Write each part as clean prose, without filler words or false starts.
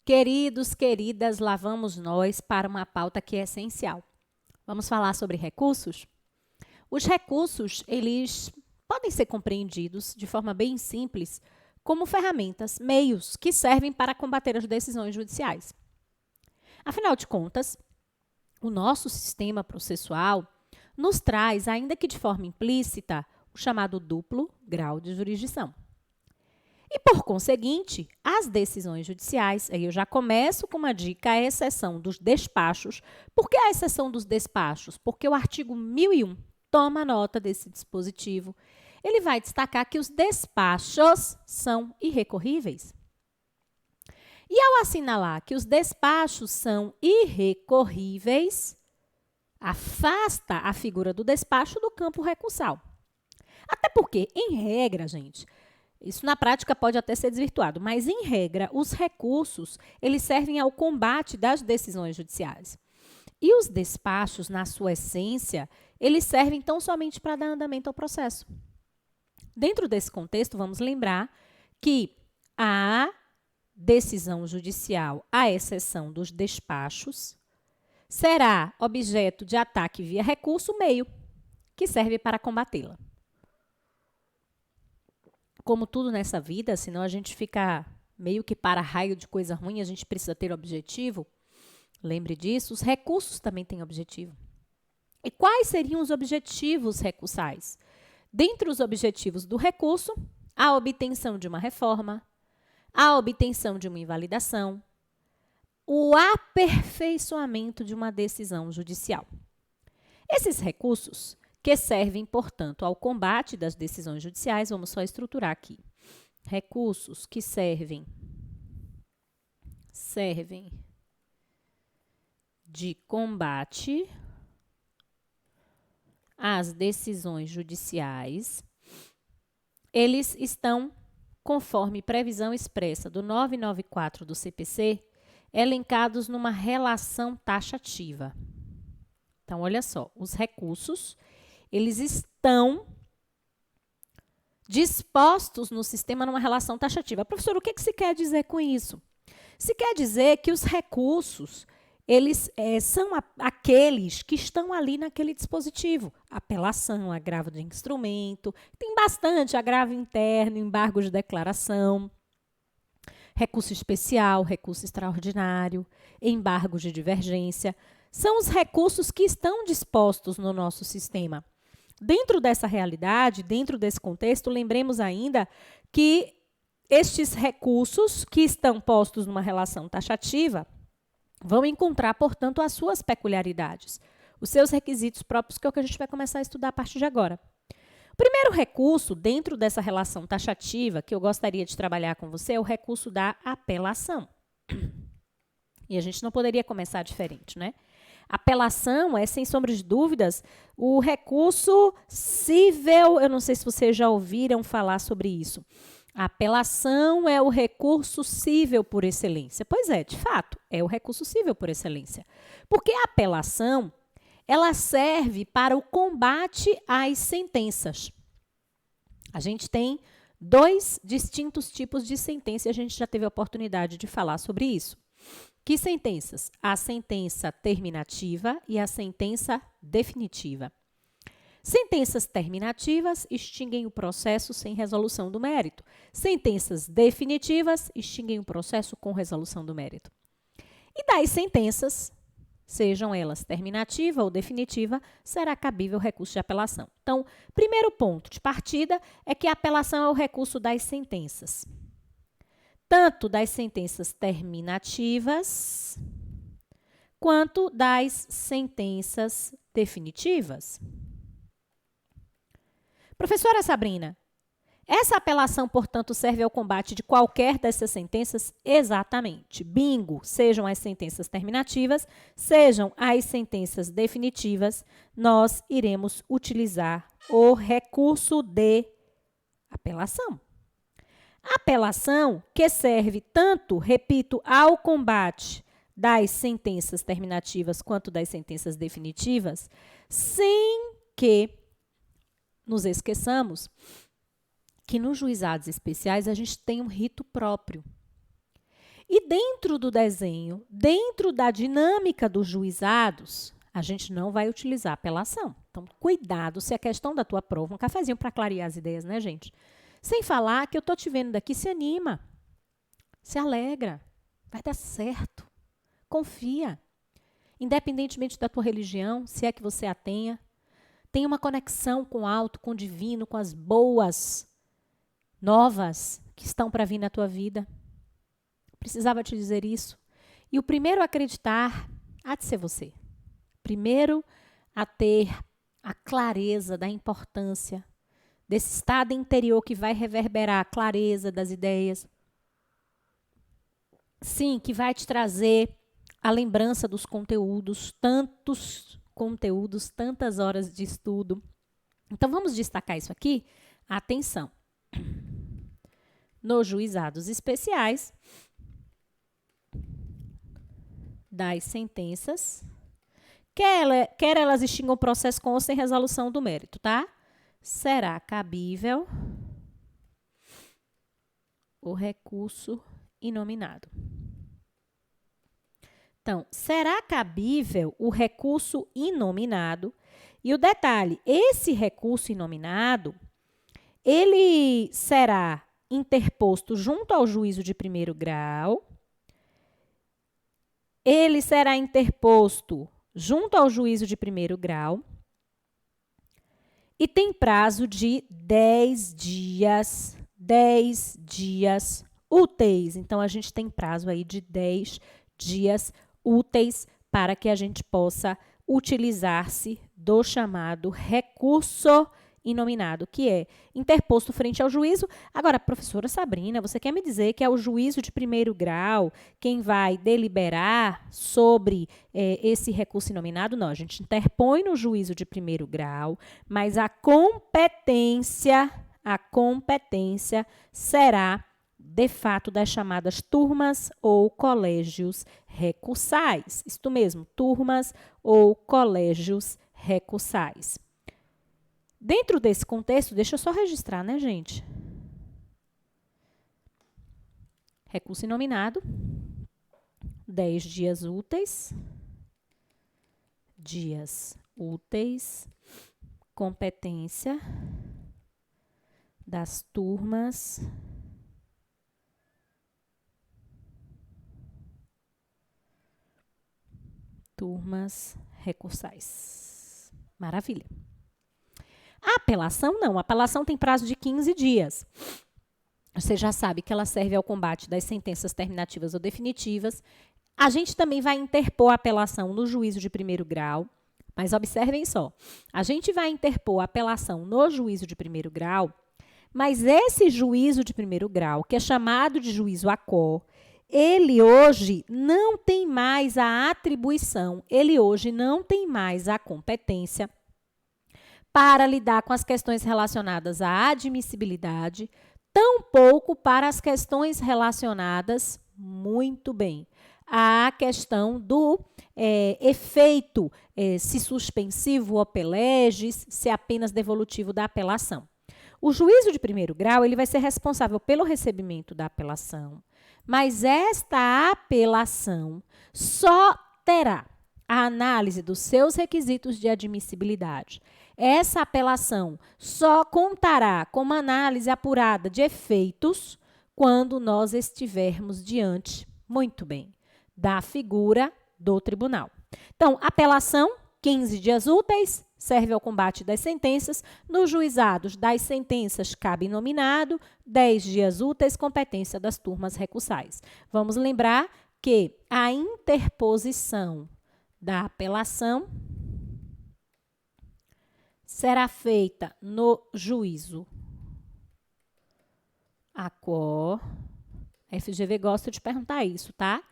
Queridos, queridas, lá vamos nós para uma pauta que é essencial. Vamos falar sobre recursos? Os recursos, eles podem ser compreendidos de forma bem simples como ferramentas, meios que servem para combater as decisões judiciais. Afinal de contas, o nosso sistema processual nos traz, ainda que de forma implícita, o chamado duplo grau de jurisdição. E, por conseguinte, as decisões judiciais, aí eu já começo com uma dica, a exceção dos despachos. Por que a exceção dos despachos? Porque o artigo 1001 toma nota desse dispositivo. Ele vai destacar que os despachos são irrecorríveis. E ao assinalar que os despachos são irrecorríveis, afasta a figura do despacho do campo recursal. Até porque, em regra, gente, isso na prática pode até ser desvirtuado, mas em regra, os recursos, eles servem ao combate das decisões judiciais. E os despachos, na sua essência, eles servem tão somente para dar andamento ao processo. Dentro desse contexto, vamos lembrar que a decisão judicial, à exceção dos despachos, será objeto de ataque via recurso meio, que serve para combatê-la. Como tudo nessa vida, senão a gente fica meio que para raio de coisa ruim, a gente precisa ter objetivo. Lembre disso, os recursos também têm objetivo. E quais seriam os objetivos recursais? Dentre os objetivos do recurso, a obtenção de uma reforma, a obtenção de uma invalidação, o aperfeiçoamento de uma decisão judicial. Esses recursos, que servem, portanto, ao combate das decisões judiciais, vamos só estruturar aqui. Recursos que servem de combate às decisões judiciais, eles estão, conforme previsão expressa do 994 do CPC, elencados numa relação taxativa. Então, olha só, os recursos, eles estão dispostos no sistema numa relação taxativa. Professor, o que se quer dizer com isso? Se quer dizer que os recursos, eles são aqueles que estão ali naquele dispositivo. Apelação, agravo de instrumento, tem bastante agravo interno, embargo de declaração, recurso especial, recurso extraordinário, embargo de divergência. São os recursos que estão dispostos no nosso sistema. Dentro dessa realidade, dentro desse contexto, lembremos ainda que estes recursos que estão postos numa relação taxativa vão encontrar, portanto, as suas peculiaridades, os seus requisitos próprios, que é o que a gente vai começar a estudar a partir de agora. O primeiro recurso, dentro dessa relação taxativa, que eu gostaria de trabalhar com você, é o recurso da apelação. E a gente não poderia começar diferente, né? Apelação é, sem sombra de dúvidas, o recurso cível. Eu não sei se vocês já ouviram falar sobre isso. A apelação é o recurso cível por excelência. Pois é, de fato, é o recurso cível por excelência. Porque a apelação, ela serve para o combate às sentenças. A gente tem dois distintos tipos de sentença e a gente já teve a oportunidade de falar sobre isso. Que sentenças? A sentença terminativa e a sentença definitiva. Sentenças terminativas extinguem o processo sem resolução do mérito. Sentenças definitivas extinguem o processo com resolução do mérito. E das sentenças, sejam elas terminativa ou definitiva, será cabível o recurso de apelação. Então, primeiro ponto de partida é que a apelação é o recurso das sentenças. Tanto das sentenças terminativas, quanto das sentenças definitivas. Professora Sabrina, essa apelação, portanto, serve ao combate de qualquer dessas sentenças? Exatamente. Bingo! Sejam as sentenças terminativas, sejam as sentenças definitivas, nós iremos utilizar o recurso de apelação. Apelação que serve tanto, repito, ao combate das sentenças terminativas quanto das sentenças definitivas, sem que nos esqueçamos que nos juizados especiais a gente tem um rito próprio. E dentro do desenho, dentro da dinâmica dos juizados, a gente não vai utilizar apelação. Então, cuidado se a questão da tua prova, um cafezinho para clarear as ideias, né, gente? Sem falar que eu tô te vendo daqui, se anima, se alegra, vai dar certo, confia. Independentemente da tua religião, se é que você a tenha uma conexão com o alto, com o divino, com as boas novas que estão para vir na tua vida. Precisava te dizer isso. E o primeiro a acreditar há de ser você. Primeiro a ter a clareza da importância desse estado interior que vai reverberar a clareza das ideias. Sim, que vai te trazer a lembrança dos conteúdos, tantos conteúdos, tantas horas de estudo. Então, vamos destacar isso aqui. Atenção. Nos juizados especiais das sentenças, quer elas extingam o processo com ou sem resolução do mérito, tá? Será cabível o recurso inominado. Então, será cabível o recurso inominado. E o detalhe, esse recurso inominado, ele será interposto junto ao juízo de primeiro grau. Ele será interposto junto ao juízo de primeiro grau. E tem prazo de 10 dias. 10 dias úteis. Então, a gente tem prazo aí de 10 dias úteis para que a gente possa utilizar-se do chamado recurso inominado, que é interposto frente ao juízo. Agora, professora Sabrina, você quer me dizer que é o juízo de primeiro grau quem vai deliberar sobre esse recurso inominado? Não, a gente interpõe no juízo de primeiro grau, mas a competência será de fato das chamadas turmas ou colégios recursais. Isto mesmo, turmas ou colégios recursais. Dentro desse contexto, deixa eu só registrar, né, gente? Recurso inominado, 10 dias úteis, competência das turmas recursais. Maravilha. A apelação, não. A apelação tem prazo de 15 dias. Você já sabe que ela serve ao combate das sentenças terminativas ou definitivas. A gente também vai interpor a apelação no juízo de primeiro grau. Mas observem só. A gente vai interpor a apelação no juízo de primeiro grau, mas esse juízo de primeiro grau, que é chamado de juízo ACO, ele hoje não tem mais a atribuição, ele hoje não tem mais a competência para lidar com as questões relacionadas à admissibilidade, tampouco para as questões relacionadas, muito bem, à questão do efeito, se suspensivo ou pelegis, se apenas devolutivo da apelação. O juízo de primeiro grau ele vai ser responsável pelo recebimento da apelação, mas esta apelação só terá a análise dos seus requisitos de admissibilidade. Essa apelação só contará com uma análise apurada de efeitos quando nós estivermos diante, muito bem, da figura do tribunal. Então, apelação, 15 dias úteis, serve ao combate das sentenças. Nos juizados das sentenças cabe nominado, 10 dias úteis, competência das turmas recursais. Vamos lembrar que a interposição da apelação será feita no juízo ACO. A FGV gosta de perguntar isso, tá?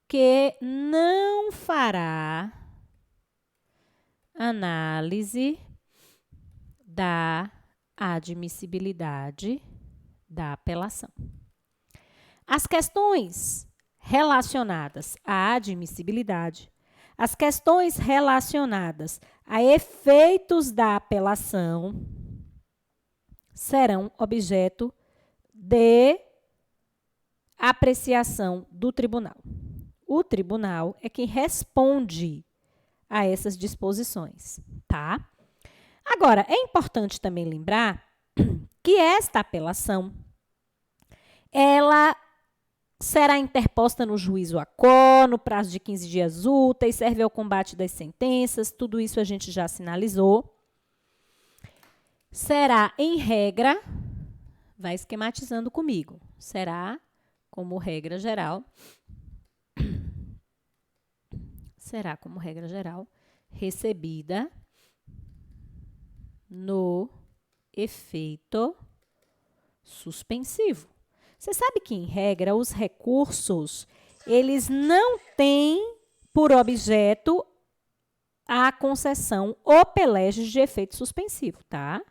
Que não fará análise da admissibilidade da apelação. As questões relacionadas à admissibilidade, as questões relacionadas a efeitos da apelação serão objeto de apreciação do tribunal. O tribunal é quem responde a essas disposições, tá? Agora, é importante também lembrar que esta apelação, ela será interposta no juízo ACO, no prazo de 15 dias úteis, serve ao combate das sentenças, tudo isso a gente já sinalizou. Será, em regra, vai esquematizando comigo, será, como regra geral, recebida no efeito suspensivo. Você sabe que, em regra, os recursos, eles não têm por objeto a concessão ou pelege de efeito suspensivo, tá?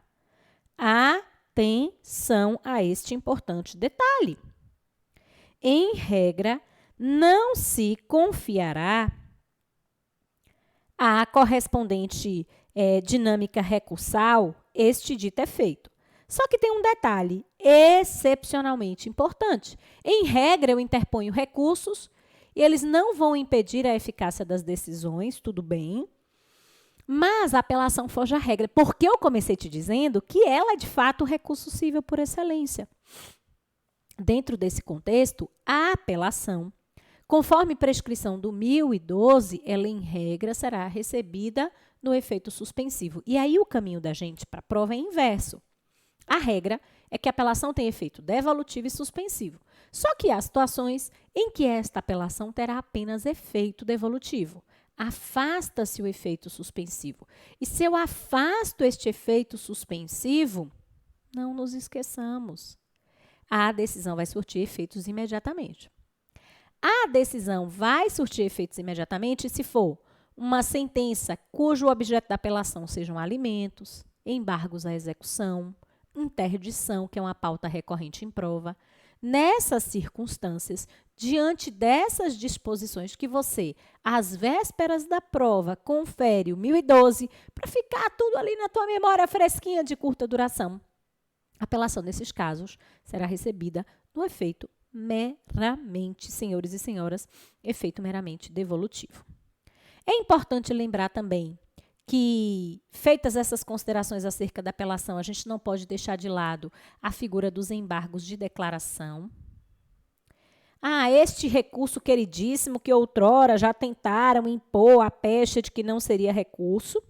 Atenção a este importante detalhe. Em regra, não se confiará à correspondente dinâmica recursal este dito efeito. Só que tem um detalhe excepcionalmente importante. Em regra, eu interponho recursos e eles não vão impedir a eficácia das decisões, tudo bem, mas a apelação foge à regra, porque eu comecei te dizendo que ela é, de fato, recurso cível por excelência. Dentro desse contexto, a apelação, conforme prescrição do 1012, ela, em regra, será recebida no efeito suspensivo. E aí o caminho da gente para a prova é inverso. A regra é que a apelação tem efeito devolutivo e suspensivo. Só que há situações em que esta apelação terá apenas efeito devolutivo. Afasta-se o efeito suspensivo. E se eu afasto este efeito suspensivo, não nos esqueçamos, a decisão vai surtir efeitos imediatamente. A decisão vai surtir efeitos imediatamente se for uma sentença cujo objeto da apelação sejam alimentos, embargos à execução, interdição, que é uma pauta recorrente em prova. Nessas circunstâncias, diante dessas disposições que você, às vésperas da prova, confere o 1012 para ficar tudo ali na tua memória fresquinha de curta duração, a apelação nesses casos será recebida no efeito meramente, senhores e senhoras, efeito meramente devolutivo. É importante lembrar também que, feitas essas considerações acerca da apelação, a gente não pode deixar de lado a figura dos embargos de declaração. Este recurso queridíssimo que outrora já tentaram impor a pecha de que não seria recurso.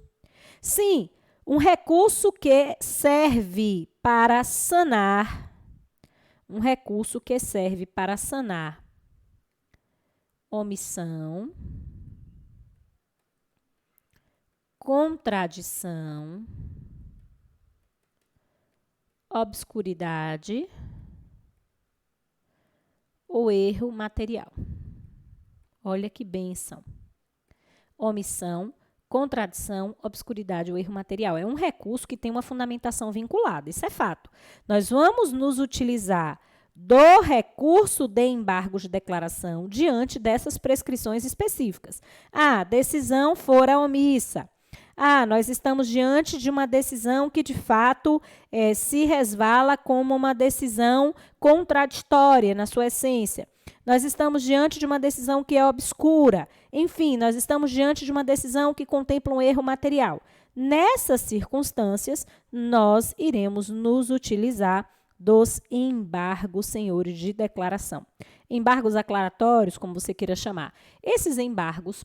Sim, um recurso que serve para sanar, omissão, contradição, obscuridade ou erro material. Olha que bênção. Omissão, contradição, obscuridade ou erro material. É um recurso que tem uma fundamentação vinculada, isso é fato. Nós vamos nos utilizar do recurso de embargos de declaração diante dessas prescrições específicas. A decisão fora omissa. Nós estamos diante de uma decisão que, de fato, se resvala como uma decisão contraditória na sua essência. Nós estamos diante de uma decisão que é obscura. Enfim, nós estamos diante de uma decisão que contempla um erro material. Nessas circunstâncias, nós iremos nos utilizar dos embargos, senhores, de declaração. Embargos aclaratórios, como você queira chamar. Esses embargos,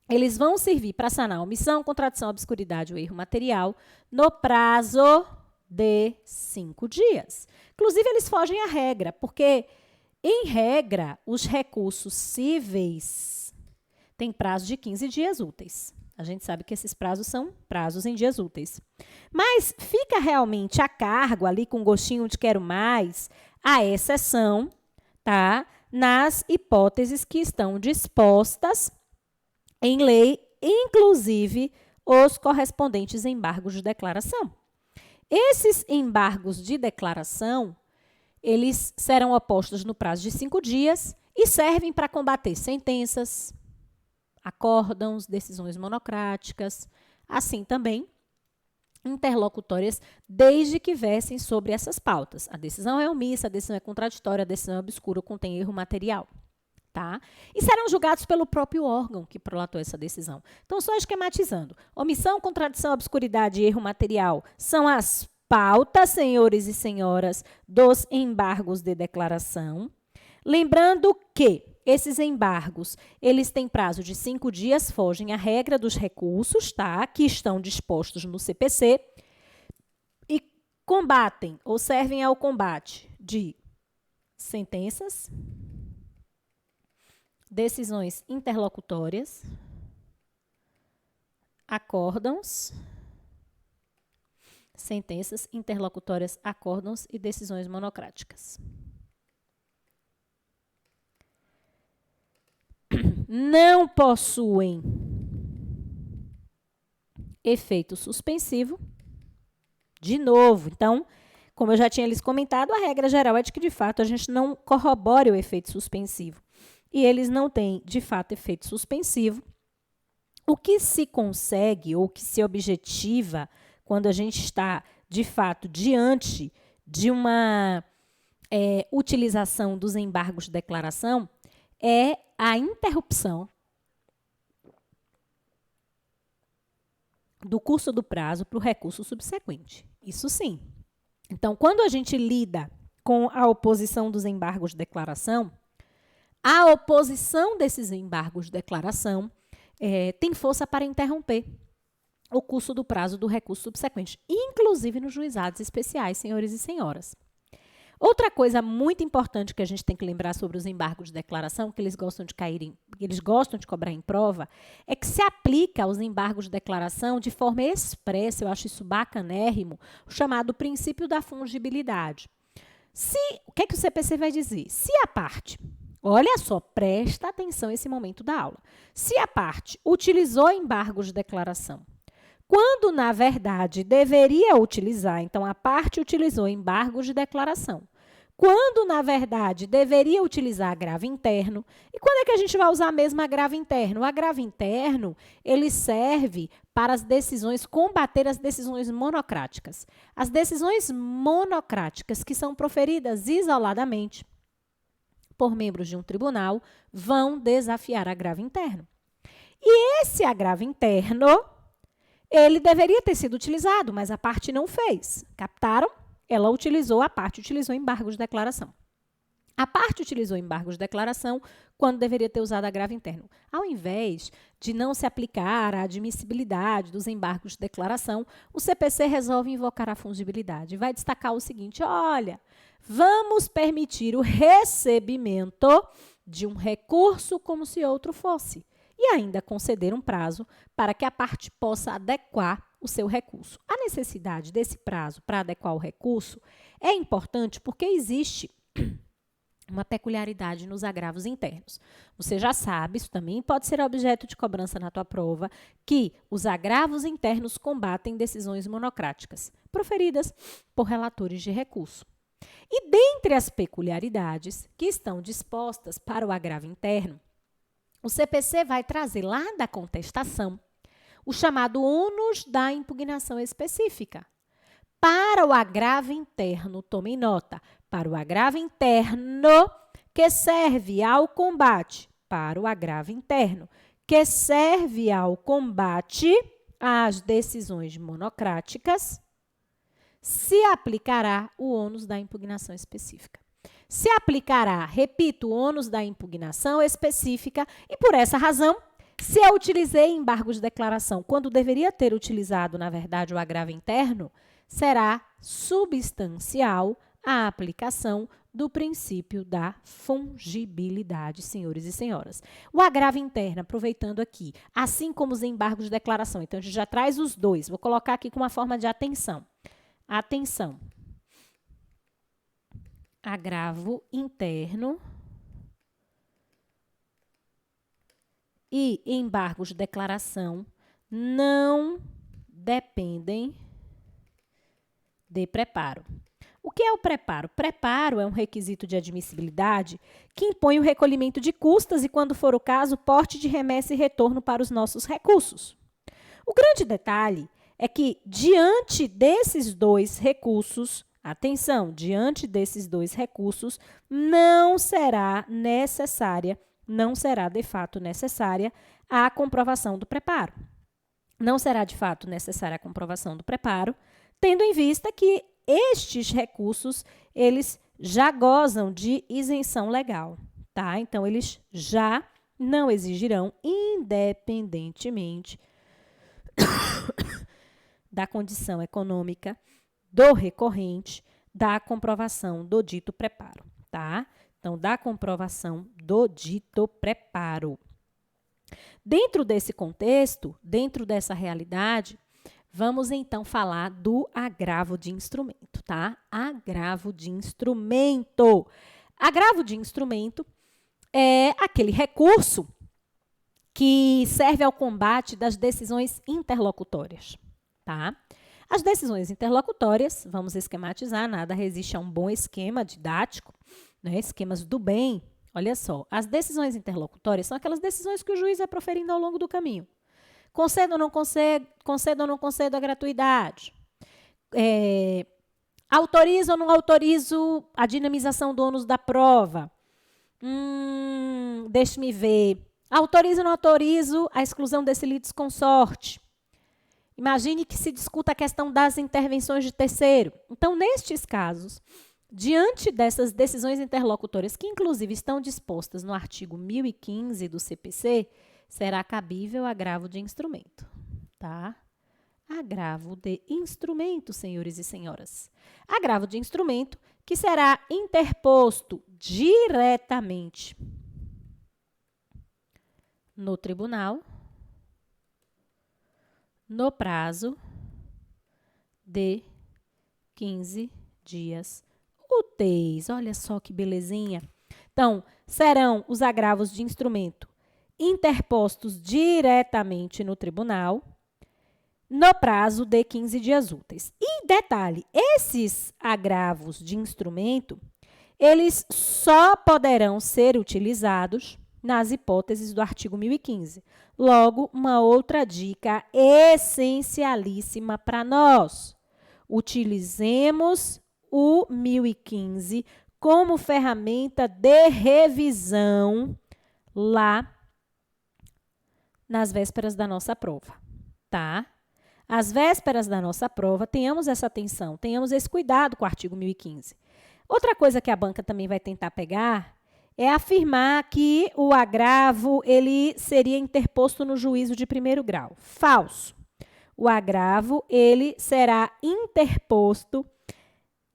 eles vão servir para sanar a omissão, contradição, obscuridade ou erro material no prazo de 5 dias. Inclusive, eles fogem à regra, porque, em regra, os recursos cíveis têm prazo de 15 dias úteis. A gente sabe que esses prazos são prazos em dias úteis. Mas fica realmente a cargo, ali com gostinho de quero mais, a exceção, tá? Nas hipóteses que estão dispostas em lei, inclusive os correspondentes embargos de declaração. Esses embargos de declaração, eles serão opostos no prazo de 5 dias e servem para combater sentenças, acórdãos, decisões monocráticas, assim também interlocutórias, desde que versem sobre essas pautas. A decisão é omissa, a decisão é contraditória, a decisão é obscura ou contém erro material. Tá? E serão julgados pelo próprio órgão que prolatou essa decisão. Então, só esquematizando. Omissão, contradição, obscuridade e erro material são as pautas, senhores e senhoras, dos embargos de declaração. Lembrando que esses embargos, eles têm prazo de 5 dias, fogem à regra dos recursos, tá? Que estão dispostos no CPC e combatem ou servem ao combate de sentenças, decisões interlocutórias, acórdãos, sentenças interlocutórias, acórdãos e decisões monocráticas. Não possuem efeito suspensivo. De novo, então, como eu já tinha lhes comentado, a regra geral é de que, de fato, a gente não corrobore o efeito suspensivo. E eles não têm, de fato, efeito suspensivo. O que se consegue ou que se objetiva quando a gente está, de fato, diante de uma utilização dos embargos de declaração é a interrupção do curso do prazo para o recurso subsequente. Isso sim. Então, quando a gente lida com a oposição dos embargos de declaração, a oposição desses embargos de declaração tem força para interromper o curso do prazo do recurso subsequente, inclusive nos juizados especiais, senhores e senhoras. Outra coisa muito importante que a gente tem que lembrar sobre os embargos de declaração, que eles gostam de cobrar em prova, é que se aplica aos embargos de declaração de forma expressa, eu acho isso bacanérrimo, o chamado princípio da fungibilidade. O que é que o CPC vai dizer? Se a parte, olha só, presta atenção nesse momento da aula, se a parte utilizou embargos de declaração, quando, na verdade, deveria utilizar, então, a parte utilizou embargos de declaração. Quando, na verdade, deveria utilizar agravo interno. E quando é que a gente vai usar mesmo agravo interno? O agravo interno, ele serve para as decisões, combater as decisões monocráticas. As decisões monocráticas que são proferidas isoladamente por membros de um tribunal vão desafiar agravo interno. E esse agravo interno, ele deveria ter sido utilizado, mas a parte não fez. Captaram? A parte utilizou embargos de declaração. A parte utilizou embargos de declaração quando deveria ter usado agravo interno. Ao invés de não se aplicar a admissibilidade dos embargos de declaração, o CPC resolve invocar a fungibilidade. Vai destacar o seguinte, olha, vamos permitir o recebimento de um recurso como se outro fosse. E ainda conceder um prazo para que a parte possa adequar o seu recurso. A necessidade desse prazo para adequar o recurso é importante porque existe uma peculiaridade nos agravos internos. Você já sabe, isso também pode ser objeto de cobrança na tua prova, que os agravos internos combatem decisões monocráticas, proferidas por relatores de recurso. E dentre as peculiaridades que estão dispostas para o agravo interno, o CPC vai trazer lá da contestação o chamado ônus da impugnação específica. Para o agravo interno, tomem nota, para o agravo interno que serve ao combate, para o agravo interno que serve ao combate às decisões monocráticas, se aplicará o ônus da impugnação específica. Se aplicará, repito, o ônus da impugnação específica e, por essa razão, se eu utilizei embargos de declaração quando deveria ter utilizado, na verdade, o agravo interno, será substancial a aplicação do princípio da fungibilidade, senhores e senhoras. O agravo interno, aproveitando aqui, assim como os embargos de declaração, então a gente já traz os dois. Vou colocar aqui com uma forma de atenção. Atenção. Agravo interno e embargos de declaração não dependem de preparo. O que é o preparo? Preparo é um requisito de admissibilidade que impõe o recolhimento de custas e, quando for o caso, porte de remessa e retorno para os nossos recursos. O grande detalhe é que, diante desses dois recursos, atenção, diante desses dois recursos, não será de fato necessária a comprovação do preparo. Não será de fato necessária a comprovação do preparo, tendo em vista que estes recursos, eles já gozam de isenção legal, tá? Então, eles já não exigirão, independentemente da condição econômica do recorrente, da comprovação do dito preparo, tá? Então, da comprovação do dito preparo. Dentro desse contexto, dentro dessa realidade, vamos então falar do agravo de instrumento, tá? Agravo de instrumento. Agravo de instrumento é aquele recurso que serve ao combate das decisões interlocutórias, tá? As decisões interlocutórias, vamos esquematizar, nada resiste a um bom esquema didático, né? Esquemas do bem. Olha só, as decisões interlocutórias são aquelas decisões que o juiz vai proferindo ao longo do caminho. Concedo ou não concedo a gratuidade? Autorizo ou não autorizo a dinamização do ônus da prova? Deixe-me ver. Autorizo ou não autorizo a exclusão desse litisconsorte? Imagine que se discuta a questão das intervenções de terceiro. Então, nestes casos, diante dessas decisões interlocutórias, que inclusive estão dispostas no artigo 1015 do CPC, será cabível agravo de instrumento, tá? Agravo de instrumento, senhores e senhoras. Agravo de instrumento que será interposto diretamente no tribunal, no prazo de 15 dias úteis. Olha só que belezinha. Então, serão os agravos de instrumento interpostos diretamente no tribunal, no prazo de 15 dias úteis. E detalhe, esses agravos de instrumento, eles só poderão ser utilizados nas hipóteses do artigo 1015. Logo, uma outra dica essencialíssima para nós. Utilizemos o 1015 como ferramenta de revisão lá nas vésperas da nossa prova, tá? Às vésperas da nossa prova, tenhamos essa atenção, tenhamos esse cuidado com o artigo 1015. Outra coisa que a banca também vai tentar pegar é afirmar que o agravo ele seria interposto no juízo de primeiro grau. Falso. O agravo ele será interposto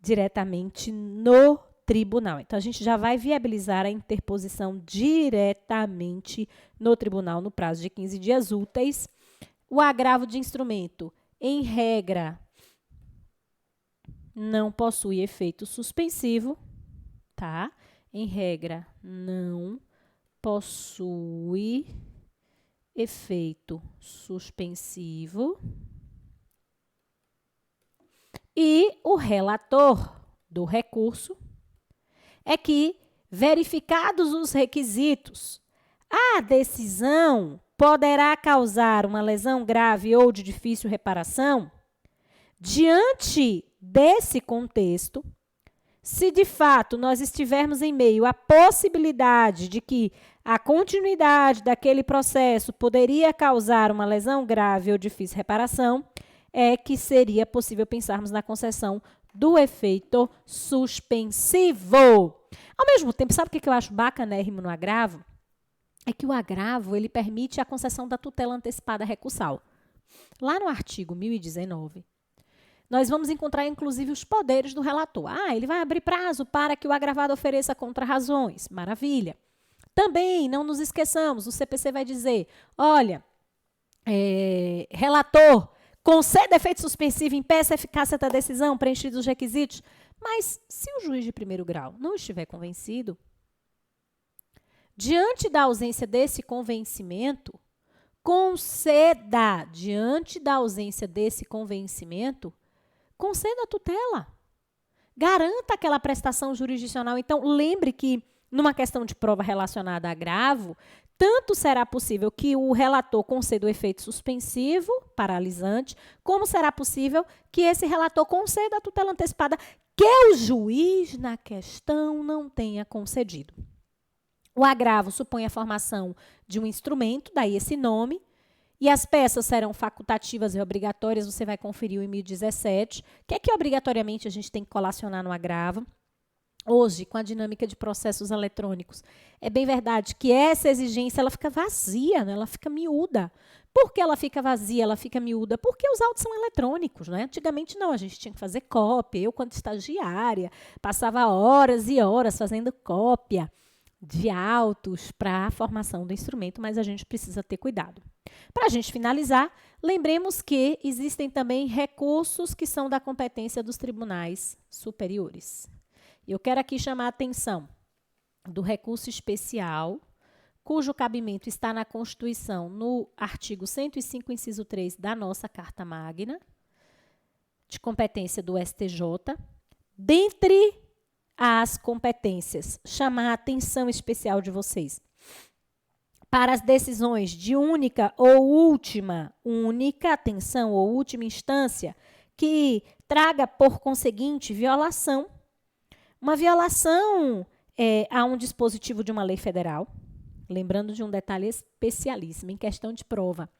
diretamente no tribunal. Então, a gente já vai viabilizar a interposição diretamente no tribunal no prazo de 15 dias úteis. O agravo de instrumento, em regra, não possui efeito suspensivo, tá? Em regra, não possui efeito suspensivo. E o relator do recurso é que, verificados os requisitos, a decisão poderá causar uma lesão grave ou de difícil reparação. Diante desse contexto, se de fato nós estivermos em meio à possibilidade de que a continuidade daquele processo poderia causar uma lesão grave ou difícil reparação, é que seria possível pensarmos na concessão do efeito suspensivo. Ao mesmo tempo, sabe o que eu acho bacanérrimo no agravo? É que o agravo ele permite a concessão da tutela antecipada recursal. Lá no artigo 1019, nós vamos encontrar, inclusive, os poderes do relator. Ele vai abrir prazo para que o agravado ofereça contrarrazões. Maravilha. Também, não nos esqueçamos, o CPC vai dizer, olha, relator, conceda efeito suspensivo, impeça a eficácia da decisão, preenchidos os requisitos. Mas, se o juiz de primeiro grau não estiver convencido, diante da ausência desse convencimento, conceda a tutela. Garanta aquela prestação jurisdicional. Então, lembre que, numa questão de prova relacionada a agravo, tanto será possível que o relator conceda o efeito suspensivo, paralisante, como será possível que esse relator conceda a tutela antecipada que o juiz na questão não tenha concedido. O agravo supõe a formação de um instrumento, daí esse nome, e as peças serão facultativas e obrigatórias, você vai conferir o 1017. O que é que obrigatoriamente a gente tem que colacionar no agravo? Hoje, com a dinâmica de processos eletrônicos, é bem verdade que essa exigência ela fica vazia, né? Ela fica miúda. Por que ela fica vazia, ela fica miúda? Porque os autos são eletrônicos, né? Antigamente não, a gente tinha que fazer cópia. Eu, quando estagiária, passava horas e horas fazendo cópia de autos para a formação do instrumento, mas a gente precisa ter cuidado. Para a gente finalizar, lembremos que existem também recursos que são da competência dos tribunais superiores. Eu quero aqui chamar a atenção do recurso especial, cujo cabimento está na Constituição, no artigo 105, inciso 3 da nossa Carta Magna, de competência do STJ. Dentre as competências, chamar a atenção especial de vocês para as decisões de única, atenção, ou última instância, que traga, por conseguinte, violação. Uma violação a um dispositivo de uma lei federal, lembrando de um detalhe especialíssimo, em questão de prova,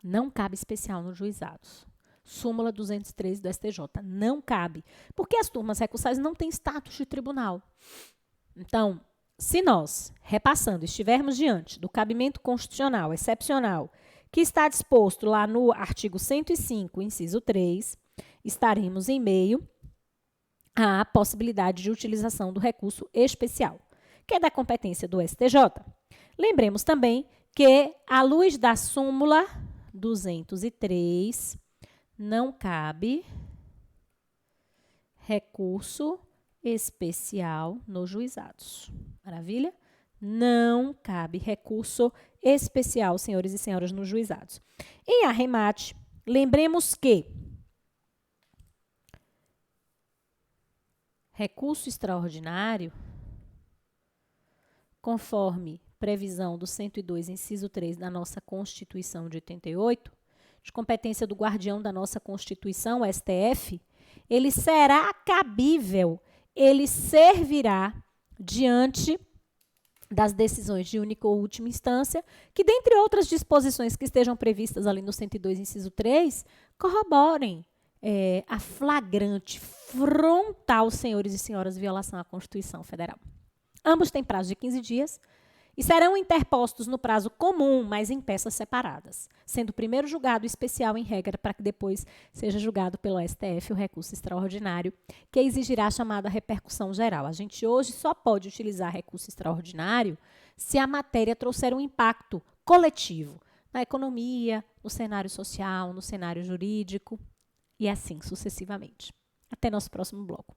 não cabe especial nos juizados. Súmula 203 do STJ, não cabe, porque as turmas recursais não têm status de tribunal. Então, se nós, repassando, estivermos diante do cabimento constitucional excepcional que está disposto lá no artigo 105, inciso 3, estaremos em meio à possibilidade de utilização do recurso especial, que é da competência do STJ. Lembremos também que, à luz da súmula 203, não cabe recurso especial nos juizados. Maravilha? Não cabe recurso especial, senhores e senhoras, nos juizados. Em arremate, lembremos que recurso extraordinário, conforme previsão do 102, inciso 3 da nossa Constituição de 88, de competência do guardião da nossa Constituição, STF, ele será cabível, ele servirá diante das decisões de única ou última instância, que, dentre outras disposições que estejam previstas ali no 102, inciso 3, corroborem a flagrante, frontal, senhores e senhoras, violação à Constituição Federal. Ambos têm prazo de 15 dias e serão interpostos no prazo comum, mas em peças separadas, sendo o primeiro julgado especial em regra para que depois seja julgado pelo STF o recurso extraordinário, que exigirá a chamada repercussão geral. A gente hoje só pode utilizar recurso extraordinário se a matéria trouxer um impacto coletivo na economia, no cenário social, no cenário jurídico e assim sucessivamente. Até nosso próximo bloco.